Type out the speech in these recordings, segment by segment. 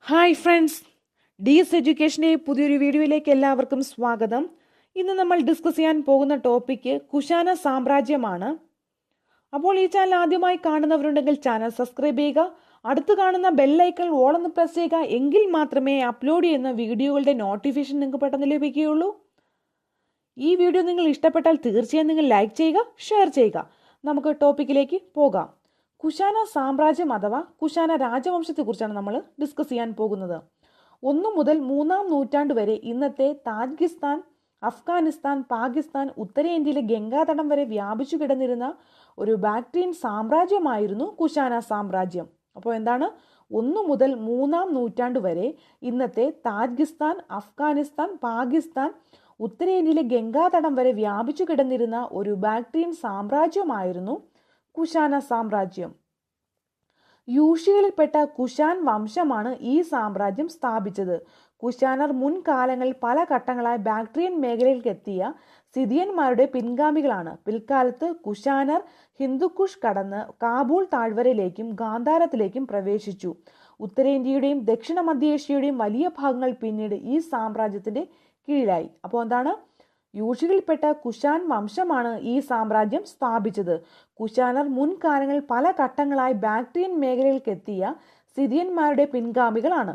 Hi friends, ഡീസ് എഡ്യൂക്കേഷൻ്റെ പുതിയൊരു വീഡിയോയിലേക്ക് എല്ലാവർക്കും സ്വാഗതം. ഇന്ന് നമ്മൾ ഡിസ്കസ് ചെയ്യാൻ പോകുന്ന ടോപ്പിക്ക് കുശാന സാമ്രാജ്യമാണ്. അപ്പോൾ ഈ ചാനൽ ആദ്യമായി കാണുന്നവരുണ്ടെങ്കിൽ ചാനൽ സബ്സ്ക്രൈബ് ചെയ്യുക, അടുത്ത് കാണുന്ന ബെല്ലൈക്കൺ ഓൾ എന്ന് പ്രസ് ചെയ്യുക. എങ്കിൽ മാത്രമേ അപ്ലോഡ് ചെയ്യുന്ന വീഡിയോകളുടെ നോട്ടിഫിക്കേഷൻ നിങ്ങൾക്ക് പെട്ടെന്ന് ലഭിക്കുകയുള്ളൂ. ഈ വീഡിയോ നിങ്ങൾ ഇഷ്ടപ്പെട്ടാൽ തീർച്ചയായും നിങ്ങൾ ലൈക്ക് ചെയ്യുക, ഷെയർ ചെയ്യുക. നമുക്ക് ടോപ്പിക്കിലേക്ക് പോകാം. കുശാന സാമ്രാജ്യം അഥവാ കുശാന രാജവംശത്തെക്കുറിച്ചാണ് നമ്മൾ ഡിസ്കസ് ചെയ്യാൻ പോകുന്നത്. 1 മുതൽ 3-ാം നൂറ്റാണ്ട് വരെ ഇന്നത്തെ താജിക്കിസ്ഥാൻ, അഫ്ഗാനിസ്ഥാൻ, പാകിസ്ഥാൻ, ഉത്തരേന്ത്യയിലെ ഗംഗാതടം വരെ വ്യാപിച്ചു കിടന്നിരുന്ന ഒരു ബാക്ട്രിയൻ സാമ്രാജ്യമായിരുന്നു കുശാന സാമ്രാജ്യം. അപ്പോൾ എന്താണ്? 1 മുതൽ 3-ാം നൂറ്റാണ്ട് വരെ ഇന്നത്തെ താജിക്കിസ്ഥാൻ, അഫ്ഗാനിസ്ഥാൻ, പാകിസ്ഥാൻ, ഉത്തരേന്ത്യയിലെ ഗംഗാതടം വരെ വ്യാപിച്ചു കിടന്നിരുന്ന ഒരു ബാക്ട്രിയൻ സാമ്രാജ്യമായിരുന്നു കുശാന സാമ്രാജ്യം. യൂഷികളിൽപ്പെട്ട കുശാൻ വംശമാണ് ഈ സാമ്രാജ്യം സ്ഥാപിച്ചത്. കുശാനർ മുൻകാലങ്ങളിൽ പല ഘട്ടങ്ങളായി ബാക്ട്രിയൻ മേഖലയിലേക്ക് എത്തിയ സിദിയന്മാരുടെ പിൻഗാമികളാണ്. പിൽക്കാലത്ത് കുശാനർ ഹിന്ദുക്കുഷ് കടന്ന് കാബൂൾ താഴ്വരയിലേക്കും ഗാന്ധാരത്തിലേക്കും പ്രവേശിച്ചു. ഉത്തരേന്ത്യയുടെയും ദക്ഷിണ മധ്യേഷ്യയുടെയും വലിയ ഭാഗങ്ങൾ പിന്നീട് ഈ സാമ്രാജ്യത്തിന്റെ കീഴിലായി. അപ്പോൾ എന്താണ്? യൂഷികളിൽപ്പെട്ട കുശാൻ വംശമാണ് ഈ സാമ്രാജ്യം സ്ഥാപിച്ചത്. കുശാനർ മുൻകാലങ്ങളിൽ പല ഘട്ടങ്ങളായി ബാക്ട്രിയൻ മേഖലയിലേക്ക് എത്തിയ സിദിയന്മാരുടെ പിൻഗാമികളാണ്.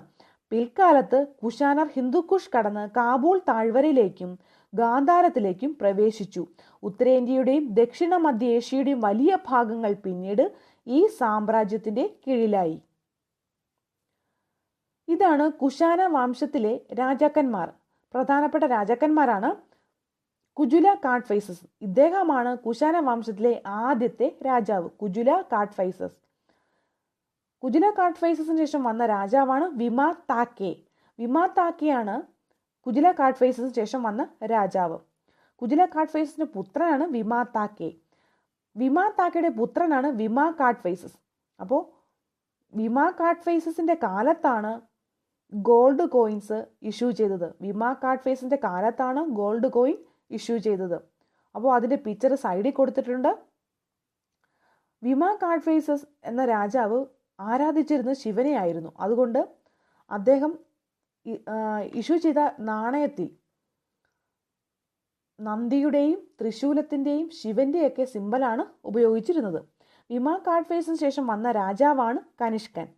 പിൽക്കാലത്ത് കുശാനർ ഹിന്ദുക്കുഷ് കടന്ന് കാബൂൾ താഴ്വരയിലേക്കും ഗാന്ധാരത്തിലേക്കും പ്രവേശിച്ചു. ഉത്തരേന്ത്യയുടെയും ദക്ഷിണ മധ്യേഷ്യയുടെയും വലിയ ഭാഗങ്ങൾ പിന്നീട് ഈ സാമ്രാജ്യത്തിന്റെ കീഴിലായി. ഇതാണ് കുശാന വംശത്തിലെ രാജാക്കന്മാർ. പ്രധാനപ്പെട്ട രാജാക്കന്മാരാണ് കുജുല കാഡ്ഫൈസസ്. ഇദ്ദേഹമാണ് കുശാന വംശത്തിലെ ആദ്യത്തെ രാജാവ്, കുജുല കാഡ്ഫൈസസ്. കുജുല കാഡ്ഫൈസസിന് ശേഷം വന്ന രാജാവാണ് വിമാ താക്കെ. വിമാ താക്കെയാണ് കുജുല കാഡ്ഫൈസസിന് ശേഷം വന്ന രാജാവ്. കുജുല കാഡ്ഫൈസസിന്റെ പുത്രനാണ് വിമാ താക്കെ. വിമാ താക്കയുടെ പുത്രനാണ് വിമാ കാഡ്ഫൈസസ്. അപ്പോൾ വിമാ കാഡ്ഫൈസസിന്റെ കാലത്താണ് ഗോൾഡ് കോയിൻസ് ഇഷ്യൂ ചെയ്തത്. വിമാ കാഡ്ഫൈസസിന്റെ കാലത്താണ് ഗോൾഡ് കോയിൻ ഇഷ്യൂ ചെയ്തത്. അപ്പോൾ അതിൻ്റെ പിക്ചർ സൈഡിൽ കൊടുത്തിട്ടുണ്ട്. വിമാ കാഡ്ഫൈസസ് എന്ന രാജാവ് ആരാധിച്ചിരുന്നത് ശിവനെ ആയിരുന്നു. അതുകൊണ്ട് അദ്ദേഹം ഇഷ്യൂ ചെയ്ത നാണയത്തിൽ നന്ദിയുടെയും ത്രിശൂലത്തിൻ്റെയും ശിവന്റെയൊക്കെ സിമ്പലാണ് ഉപയോഗിച്ചിരുന്നത്. വിമാ കാഡ്ഫൈസസിന് ശേഷം വന്ന രാജാവാണ് കനിഷ്കൻ.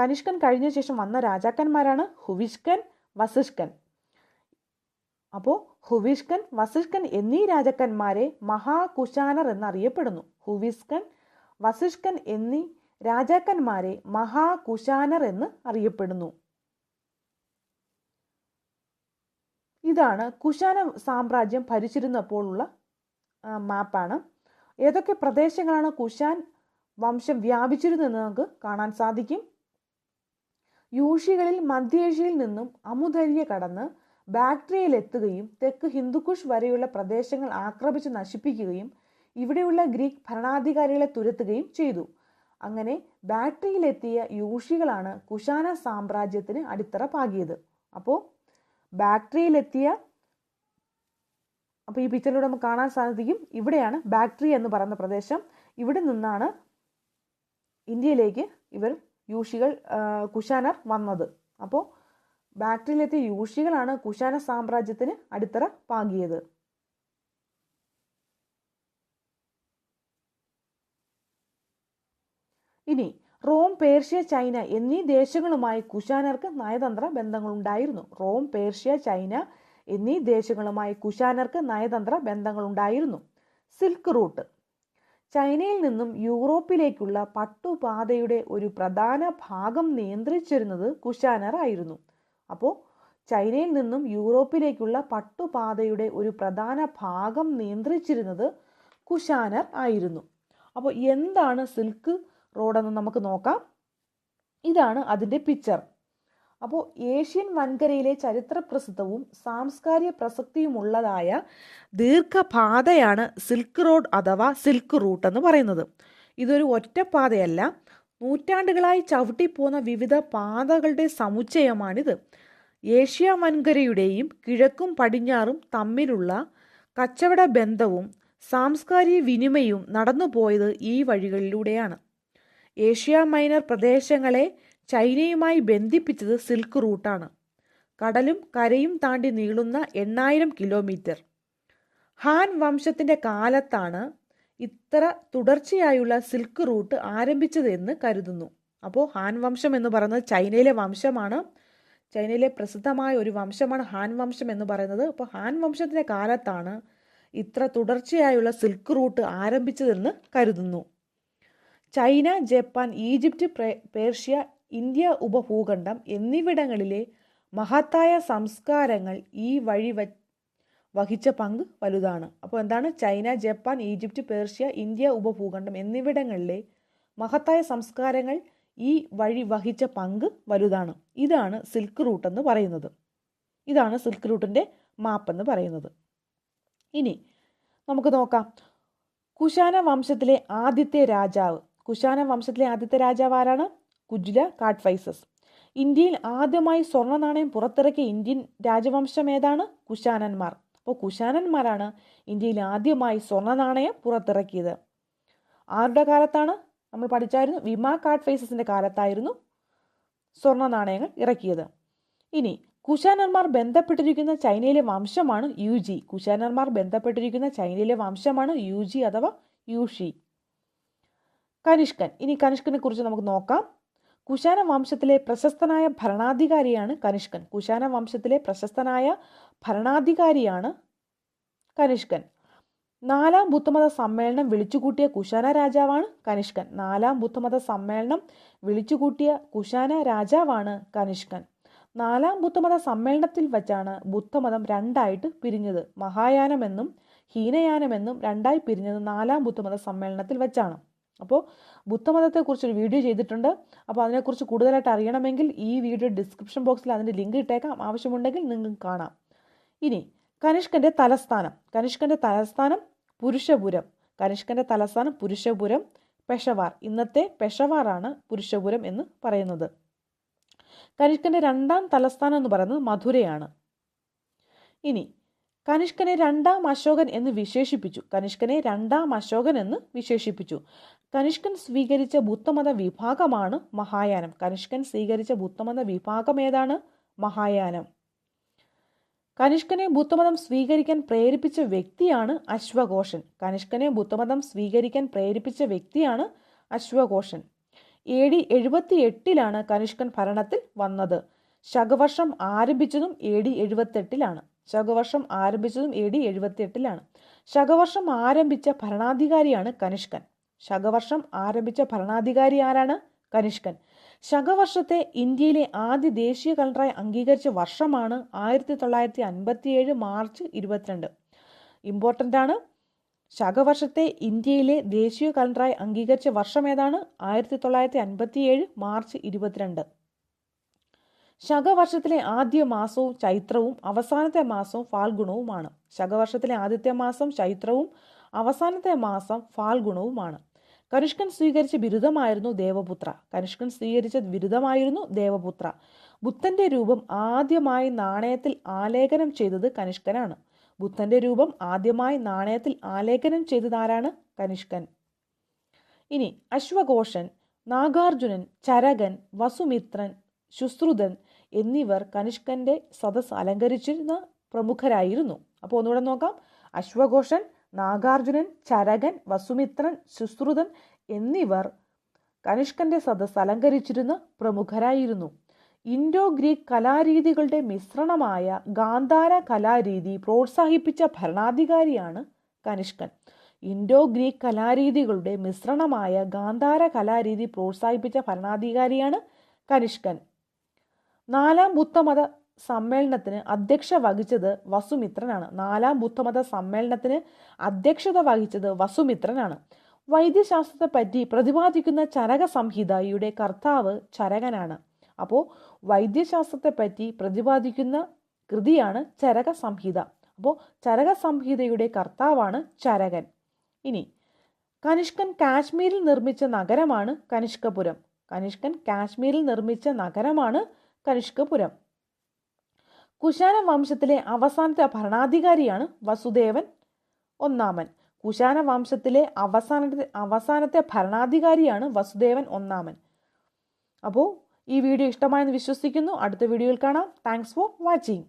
കനിഷ്കൻ കഴിഞ്ഞ ശേഷം വന്ന രാജാക്കന്മാരാണ് ഹുവിഷ്കൻ, വസിഷ്കൻ. അപ്പോൾ ഹുവിഷ്കൻ, വസിഷ്കൻ എന്നീ രാജാക്കന്മാരെ മഹാകുശാനർ എന്നറിയപ്പെടുന്നു. ഹുവിഷ്കൻ, വസിഷ്കൻ എന്നീ രാജാക്കന്മാരെ മഹാകുശാനർ എന്ന് അറിയപ്പെടുന്നു. ഇതാണ് കുശാന സാമ്രാജ്യം ഭരിച്ചിരുന്നപ്പോഴുള്ള മാപ്പാണ്. ഏതൊക്കെ പ്രദേശങ്ങളാണ് കുശാൻ വംശം വ്യാപിച്ചിരുന്നതെന്ന് നമുക്ക് കാണാൻ സാധിക്കും. യൂഷികളിൽ മധ്യേഷ്യയിൽ നിന്നും അമുദര്യ കടന്ന് ബാക്ട്രിയയിൽ എത്തുകയും തെക്ക് ഹിന്ദുക്കുഷ് വരെയുള്ള പ്രദേശങ്ങൾ ആക്രമിച്ച് നശിപ്പിക്കുകയും ഇവിടെയുള്ള ഗ്രീക്ക് ഭരണാധികാരികളെ തുരത്തുകയും ചെയ്തു. അങ്ങനെ ബാക്ട്രിയയിലെത്തിയ യൂഷികളാണ് കുശാന സാമ്രാജ്യത്തിന് അടിത്തറ പാകിയത്. അപ്പോൾ ബാക്ട്രിയയിലെത്തിയ ഈ പിക്ചറിലൂടെ നമുക്ക് കാണാൻ സാധിക്കും, ഇവിടെയാണ് ബാക്ട്രിയ എന്ന് പറയുന്ന പ്രദേശം. ഇവിടെ നിന്നാണ് ഇന്ത്യയിലേക്ക് കുശാനർ വന്നത്. അപ്പോൾ ബാക്ട്രിയയിലെത്തിയ യൂഷികളാണ് കുശാന സാമ്രാജ്യത്തിന് അടിത്തറ പാകിയത്. ഇനി റോം, പേർഷ്യ, ചൈന എന്നീ ദേശങ്ങളുമായി കുശാനർക്ക് നയതന്ത്ര ബന്ധങ്ങളുണ്ടായിരുന്നു. റോം, പേർഷ്യ, ചൈന എന്നീ ദേശങ്ങളുമായി കുശാനർക്ക് നയതന്ത്ര ബന്ധങ്ങളുണ്ടായിരുന്നു. Silk route. ചൈനയിൽ നിന്നും യൂറോപ്പിലേക്കുള്ള പട്ടുപാതയുടെ ഒരു പ്രധാന ഭാഗം നിയന്ത്രിച്ചിരുന്നത് കുശാനർ ആയിരുന്നു. അപ്പോൾ ചൈനയിൽ നിന്നും യൂറോപ്പിലേക്കുള്ള പട്ടുപാതയുടെ ഒരു പ്രധാന ഭാഗം നിയന്ത്രിച്ചിരുന്നത് കുശാനർ ആയിരുന്നു. അപ്പോൾ എന്താണ് സിൽക്ക് റോഡെന്ന് നമുക്ക് നോക്കാം. ഇതാണ് അതിൻ്റെ പിക്ചർ. അപ്പോൾ ഏഷ്യൻ വൻകരയിലെ ചരിത്രപ്രസിദ്ധവും സാംസ്കാരിക പ്രസക്തിയുമുള്ളതായ ദീർഘപാതയാണ് സിൽക്ക് റോഡ് അഥവാ സിൽക്ക് റൂട്ട് എന്ന് പറയുന്നത്. ഇതൊരു ഒറ്റപ്പാതയല്ല, നൂറ്റാണ്ടുകളായി ചവിട്ടിപ്പോന്ന വിവിധ പാതകളുടെ സമുച്ചയമാണിത്. ഏഷ്യ വൻകരയുടെയും കിഴക്കും പടിഞ്ഞാറും തമ്മിലുള്ള കച്ചവട ബന്ധവും സാംസ്കാരിക വിനിമയവും നടന്നുപോയത് ഈ വഴികളിലൂടെയാണ്. ഏഷ്യ മൈനർ പ്രദേശങ്ങളെ ചൈനയുമായി ബന്ധിപ്പിച്ചത് സിൽക്ക് റൂട്ടാണ്. കടലും കരയും താണ്ടി നീളുന്ന 8000 കിലോമീറ്റർ. ഹാൻ വംശത്തിൻ്റെ കാലത്താണ് ഇത്ര തുടർച്ചയായുള്ള സിൽക്ക് റൂട്ട് ആരംഭിച്ചത് എന്ന് കരുതുന്നു. അപ്പോൾ ഹാൻ വംശം എന്ന് പറയുന്നത് ചൈനയിലെ വംശമാണ്. ചൈനയിലെ പ്രസിദ്ധമായ ഒരു വംശമാണ് ഹാൻ വംശം എന്ന് പറയുന്നത്. അപ്പോൾ ഹാൻ വംശത്തിൻ്റെ കാലത്താണ് ഇത്ര തുടർച്ചയായുള്ള സിൽക്ക് റൂട്ട് ആരംഭിച്ചതെന്ന് കരുതുന്നു. China, Japan, Egypt, Persia, India ഉപഭൂഖണ്ഡം എന്നിവിടങ്ങളിലെ മഹത്തായ സംസ്കാരങ്ങൾ ഈ വഴി വഹിച്ച പങ്ക് വലുതാണ്. അപ്പോൾ എന്താണ്? China, Japan, Egypt, Persia, India ഉപഭൂഖണ്ഡം എന്നിവിടങ്ങളിലെ മഹത്തായ സംസ്കാരങ്ങൾ ഈ വഴി വഹിച്ച പങ്ക് വലുതാണ്. ഇതാണ് സിൽക്ക് റൂട്ട് എന്ന് പറയുന്നത്. ഇതാണ് സിൽക്ക് റൂട്ടിൻ്റെ മാപ്പ് എന്ന് പറയുന്നത്. ഇനി നമുക്ക് നോക്കാം, കുഷാന വംശത്തിലെ ആദ്യത്തെ രാജാവ്. കുഷാന വംശത്തിലെ ആദ്യത്തെ രാജാവ് ആരാണ്? കുജ്ല കാഡ്ഫൈസസ്. ഇന്ത്യയിൽ ആദ്യമായി സ്വർണ്ണ നാണയം പുറത്തിറക്കിയ ഇന്ത്യൻ രാജവംശം ഏതാണ്? കുഷാനന്മാർ. അപ്പോൾ കുഷാനന്മാരാണ് ഇന്ത്യയിൽ ആദ്യമായി സ്വർണ്ണ നാണയം പുറത്തിറക്കിയത്. ആരുടെ കാലത്താണ്? നമ്മൾ പഠിച്ചായിരുന്നു, വിമാ കാഡ്ഫൈസസിൻ്റെ കാലത്തായിരുന്നു സ്വർണ്ണ നാണയങ്ങൾ ഇറക്കിയത്. ഇനി കുഷാനന്മാർ ബന്ധപ്പെട്ടിരിക്കുന്ന ചൈനയിലെ വംശമാണ് യൂജി. കുഷാനന്മാർ ബന്ധപ്പെട്ടിരിക്കുന്ന ചൈനയിലെ വംശമാണ് യൂജി അഥവാ യൂഷി. കനിഷ്കൻ. ഇനി കനിഷ്കനെ കുറിച്ച് നമുക്ക് നോക്കാം. കുഷാന വംശത്തിലെ പ്രശസ്തനായ ഭരണാധികാരിയാണ് കനിഷ്കൻ. കുഷാന വംശത്തിലെ പ്രശസ്തനായ ഭരണാധികാരിയാണ് കനിഷ്കൻ. 4ാം ബുദ്ധമത സമ്മേളനം വിളിച്ചുകൂട്ടിയ കുഷാന രാജാവാണ് കനിഷ്കൻ. 4ാം ബുദ്ധമത സമ്മേളനം വിളിച്ചുകൂട്ടിയ കുഷാന രാജാവാണ് കനിഷ്കൻ. 4ാം ബുദ്ധമത സമ്മേളനത്തിൽ വച്ചാണ് ബുദ്ധമതം രണ്ടായിട്ട് പിരിഞ്ഞത്. മഹായാനമെന്നും ഹീനയാനമെന്നും രണ്ടായി പിരിഞ്ഞത് 4ാം ബുദ്ധമത സമ്മേളനത്തിൽ വച്ചാണ്. അപ്പോൾ ബുദ്ധമതത്തെക്കുറിച്ചൊരു വീഡിയോ ചെയ്തിട്ടുണ്ട്. അപ്പോൾ അതിനെക്കുറിച്ച് കൂടുതലായിട്ട് അറിയണമെങ്കിൽ ഈ വീഡിയോ ഡിസ്ക്രിപ്ഷൻ ബോക്സിൽ അതിൻ്റെ ലിങ്ക് ഇട്ടേക്കാം. ആവശ്യമുണ്ടെങ്കിൽ നിങ്ങൾക്ക് കാണാം. ഇനി കനിഷ്കൻ്റെ തലസ്ഥാനം. കനിഷ്കൻ്റെ തലസ്ഥാനം പുരുഷപുരം. കനിഷ്കൻ്റെ തലസ്ഥാനം പുരുഷപുരം, പെഷവാർ. ഇന്നത്തെ പെഷവാറാണ് പുരുഷപുരം എന്ന് പറയുന്നത്. കനിഷ്കൻ്റെ 2ാം തലസ്ഥാനം എന്ന് പറയുന്നത് മധുരയാണ്. ഇനി കനിഷ്കനെ 2ാം അശോകൻ എന്ന് വിശേഷിപ്പിച്ചു. കനിഷ്കനെ 2ാം അശോകൻ എന്ന് വിശേഷിപ്പിച്ചു. കനിഷ്കൻ സ്വീകരിച്ച ബുദ്ധമത വിഭാഗമാണ് മഹായാനം. കനിഷ്കൻ സ്വീകരിച്ച ബുദ്ധമത വിഭാഗം ഏതാണ്? മഹായാനം. കനിഷ്കനെ ബുദ്ധമതം സ്വീകരിക്കാൻ പ്രേരിപ്പിച്ച വ്യക്തിയാണ് അശ്വഘോഷൻ. കനിഷ്കനെ ബുദ്ധമതം സ്വീകരിക്കാൻ പ്രേരിപ്പിച്ച വ്യക്തിയാണ് അശ്വഘോഷൻ. AD 78 കനിഷ്കൻ ഭരണത്തിൽ വന്നത്. ശകവർഷം ആരംഭിച്ചതും AD 78. ശകവർഷം ആരംഭിച്ചതും AD 78. ശകവർഷം ആരംഭിച്ച ഭരണാധികാരിയാണ് കനിഷ്കൻ. ശകവർഷം ആരംഭിച്ച ഭരണാധികാരി ആരാണ്? കനിഷ്കൻ. ശകവർഷത്തെ ഇന്ത്യയിലെ ആദ്യ ദേശീയ കലണ്ടറായി അംഗീകരിച്ച വർഷമാണ് 1957 മാർച്ച് 22. ഇമ്പോർട്ടൻ്റ് ആണ്. ശകവർഷത്തെ ഇന്ത്യയിലെ ദേശീയ കലണ്ടറായി അംഗീകരിച്ച വർഷം ഏതാണ്? 1957 മാർച്ച് 22. ശകവർഷത്തിലെ ആദ്യ മാസവും ചൈത്രവും അവസാനത്തെ മാസവും ഫാൽഗുണവുമാണ്. ശകവർഷത്തിലെ ആദ്യത്തെ മാസം ചൈത്രവും അവസാനത്തെ മാസം ഫാൽഗുണവുമാണ്. കനിഷ്കൻ സ്വീകരിച്ച ബിരുദമായിരുന്നു ദേവപുത്ര. കനിഷ്കൻ സ്വീകരിച്ച ബിരുദമായിരുന്നു ദേവപുത്ര. ബുദ്ധന്റെ രൂപം ആദ്യമായി നാണയത്തിൽ ആലേഖനം ചെയ്തത് കനിഷ്കനാണ്. ബുദ്ധന്റെ രൂപം ആദ്യമായി നാണയത്തിൽ ആലേഖനം ചെയ്തത് ആരാണ്? കനിഷ്കൻ. ഇനി അശ്വഘോഷൻ, നാഗാർജുനൻ, ചരകൻ, വസുമിത്രൻ, ശുശ്രുതൻ എന്നിവർ കനിഷ്കന്റെ സദസ് അലങ്കരിച്ചിരുന്ന പ്രമുഖരായിരുന്നു. അപ്പോൾ ഒന്നുകൂടെ നോക്കാം. അശ്വഘോഷൻ, നാഗാർജുനൻ, ചരകൻ, വസുമിത്രൻ, ശുശ്രുതൻ എന്നിവർ കനിഷ്കന്റെ സദസ് അലങ്കരിച്ചിരുന്ന പ്രമുഖരായിരുന്നു. ഇൻഡോ ഗ്രീക്ക് കലാരീതികളുടെ മിശ്രണമായ ഗാന്ധാര കലാരീതി പ്രോത്സാഹിപ്പിച്ച ഭരണാധികാരിയാണ് കനിഷ്കൻ. ഇൻഡോ ഗ്രീക്ക് കലാരീതികളുടെ മിശ്രണമായ ഗാന്ധാര കലാരീതി പ്രോത്സാഹിപ്പിച്ച ഭരണാധികാരിയാണ് കനിഷ്കൻ. 4ാം ബുദ്ധമത സമ്മേളനത്തിന് അധ്യക്ഷത വഹിച്ചത് വസുമിത്രനാണ്. 4ാം ബുദ്ധമത സമ്മേളനത്തിന് അധ്യക്ഷത വഹിച്ചത് വസുമിത്രനാണ്. വൈദ്യശാസ്ത്രത്തെ പറ്റി പ്രതിപാദിക്കുന്ന ചരക സംഹിതയുടെ കർത്താവ് ചരകനാണ്. അപ്പോൾ വൈദ്യശാസ്ത്രത്തെ പറ്റി പ്രതിപാദിക്കുന്ന കൃതിയാണ് ചരക സംഹിത. അപ്പോൾ ചരക സംഹിതയുടെ കർത്താവാണ് ചരകൻ. ഇനി കനിഷ്കൻ കാശ്മീരിൽ നിർമ്മിച്ച നഗരമാണ് കനിഷ്കപുരം. കനിഷ്കൻ കാശ്മീരിൽ നിർമ്മിച്ച നഗരമാണ് കനിഷ്കപുരം. കുഷാന വംശത്തിലെ അവസാനത്തെ ഭരണാധികാരിയാണ് വസുദേവൻ ഒന്നാമൻ. കുഷാന വംശത്തിലെ അവസാനത്തെ ഭരണാധികാരിയാണ് വസുദേവൻ ഒന്നാമൻ. അപ്പോൾ ഈ വീഡിയോ ഇഷ്ടമായെന്ന് വിശ്വസിക്കുന്നു. അടുത്ത വീഡിയോയിൽ കാണാം. Thanks for watching.